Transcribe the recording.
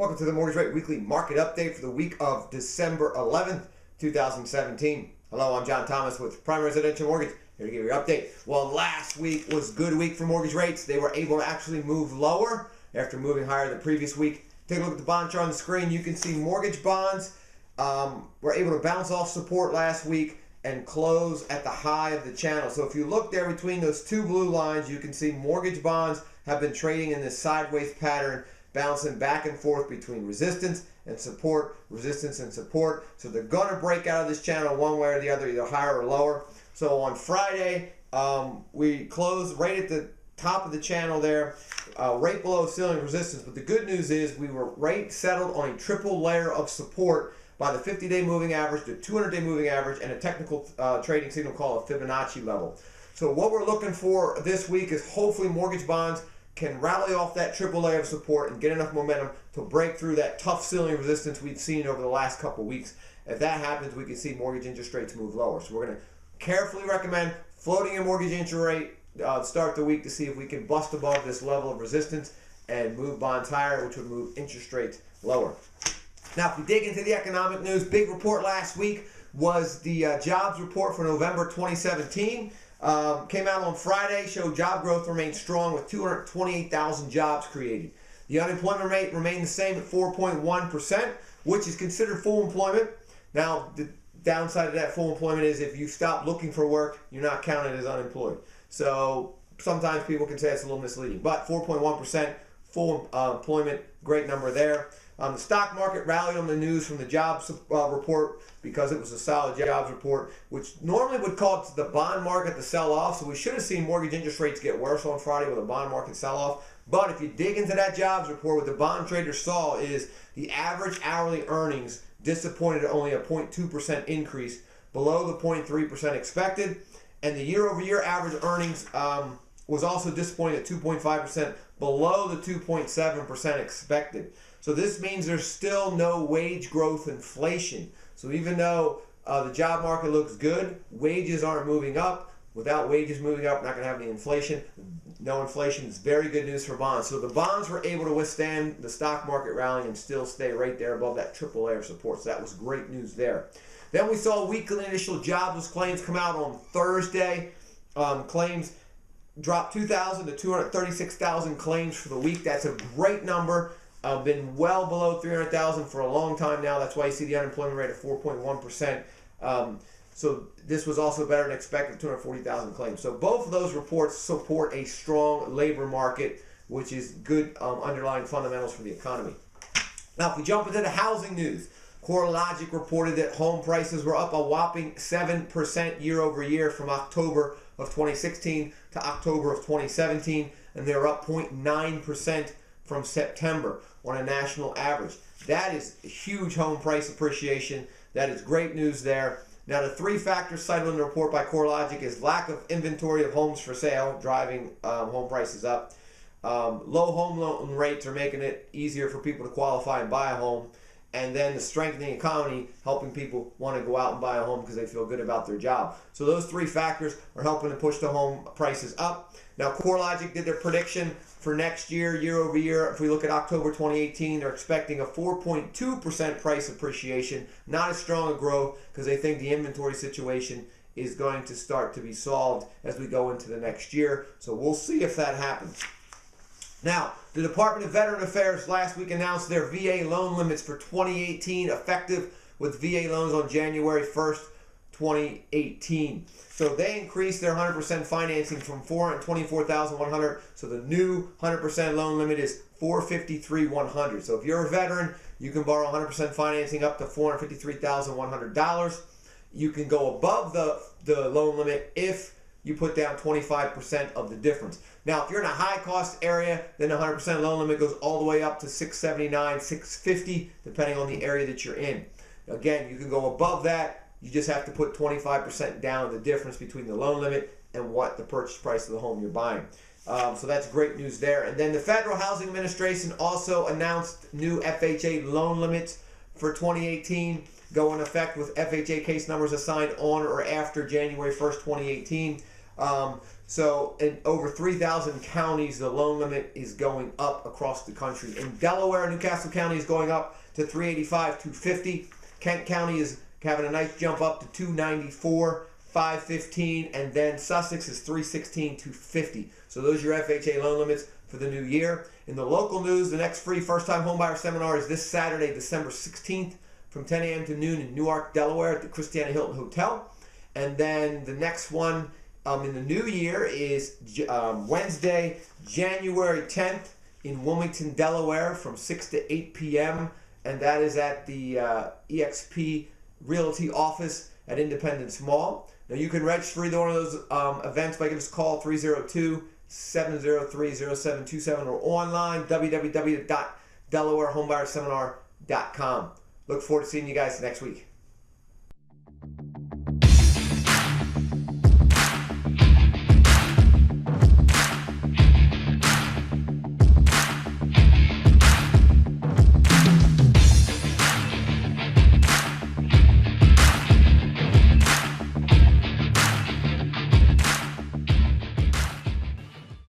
Welcome to the Mortgage Rate Weekly Market Update for the week of December 11th, 2017. Hello, I'm John Thomas with Prime Residential Mortgage, here to give you your update. Well, last week was a good week for mortgage rates. They were able to actually move lower after moving higher the previous week. Take a look at the bond chart on the screen. You can see mortgage bonds were able to bounce off support last week and close at the high of the channel. So if you look there between those two blue lines, you can see mortgage bonds have been trading in this sideways pattern, bouncing back and forth between resistance and support, resistance and support. So they're going to break out of this channel one way or the other, either higher or lower. So on Friday, we closed right at the top of the channel there, right below ceiling resistance. But the good news is we were right settled on a triple layer of support by the 50-day moving average, the 200-day moving average, and a technical trading signal called a Fibonacci level. So what we're looking for this week is hopefully mortgage bonds can rally off that triple layer of support and get enough momentum to break through that tough ceiling resistance we've seen over the last couple of weeks. If that happens, we can see mortgage interest rates move lower. So we're going to carefully recommend floating a mortgage interest rate start the week to see if we can bust above this level of resistance and move bonds higher, which would move interest rates lower. Now, if we dig into the economic news, big report last week was the jobs report for November 2017. Came out on Friday, showed job growth remained strong with 228,000 jobs created. The unemployment rate remained the same at 4.1%, which is considered full employment. Now, the downside of that full employment is if you stop looking for work, you're not counted as unemployed. So sometimes people can say it's a little misleading, but 4.1% full employment, great number there. The stock market rallied on the news from the jobs report because it was a solid jobs report, which normally would cause the bond market to sell off. So we should have seen mortgage interest rates get worse on Friday with a bond market sell off. But if you dig into that jobs report, what the bond traders saw is the average hourly earnings disappointed at only a 0.2% increase, below the 0.3% expected. And the year-over-year average earnings was also disappointing at 2.5%, below the 2.7% expected. So this means there's still no wage growth inflation. So even though the job market looks good, wages aren't moving up. Without wages moving up, we're not going to have any inflation. No inflation is very good news for bonds. So the bonds were able to withstand the stock market rally and still stay right there above that triple layer support. So that was great news there. Then we saw weekly initial jobless claims come out on Thursday. Claims dropped 2,000 to 236,000 claims for the week. That's a great number. Been well below 300,000 for a long time now. That's why you see the unemployment rate of 4.1%. So this was also better than expected, 240,000 claims. So both of those reports support a strong labor market, which is good underlying fundamentals for the economy. Now, if we jump into the housing news, CoreLogic reported that home prices were up a whopping 7% year over year from October of 2016 to October of 2017, and they were up 0.9% from September on a national average. That is huge home price appreciation. That is great news there. Now, the three factors cited in the report by CoreLogic is lack of inventory of homes for sale, driving home prices up. Low home loan rates are making it easier for people to qualify and buy a home. And then the strengthening economy, helping people want to go out and buy a home because they feel good about their job. So those three factors are helping to push the home prices up. Now, CoreLogic did their prediction for next year, year over year. If we look at October 2018, they're expecting a 4.2% price appreciation. Not as strong a growth because they think the inventory situation is going to start to be solved as we go into the next year. So we'll see if that happens. Now, the Department of Veteran Affairs last week announced their VA loan limits for 2018, effective with VA loans on January 1st, 2018. So they increased their 100% financing from $424,100. So the new 100% loan limit is $453,100. So if you're a veteran, you can borrow 100% financing up to $453,100. You can go above the loan limit if you put down 25% of the difference. Now, if you're in a high-cost area, then the 100% loan limit goes all the way up to $679, $650, depending on the area that you're in. Again, you can go above that. You just have to put 25% down, the difference between the loan limit and what the purchase price of the home you're buying. So that's great news there. And then the Federal Housing Administration also announced new FHA loan limits for 2018, go in effect with FHA case numbers assigned on or after January 1st, 2018. So in over 3,000 counties, the loan limit is going up across the country. In Delaware, Newcastle County is going up to 385, 250. Kent County is having a nice jump up to 294, 515, and then Sussex is 316, 250. So those are your FHA loan limits for the new year. In the local news, the next free first-time homebuyer seminar is this Saturday, December 16th, from 10 a.m. to noon in Newark, Delaware, at the Christiana Hilton Hotel. And then the next one in the new year is Wednesday, January 10th in Wilmington, Delaware, from 6 to 8 p.m. And that is at the EXP Realty office at Independence Mall. Now you can register for either one of those events by giving us a call, 302-703-0727, or online, www.delawarehomebuyerSeminar.com. Look forward to seeing you guys next week.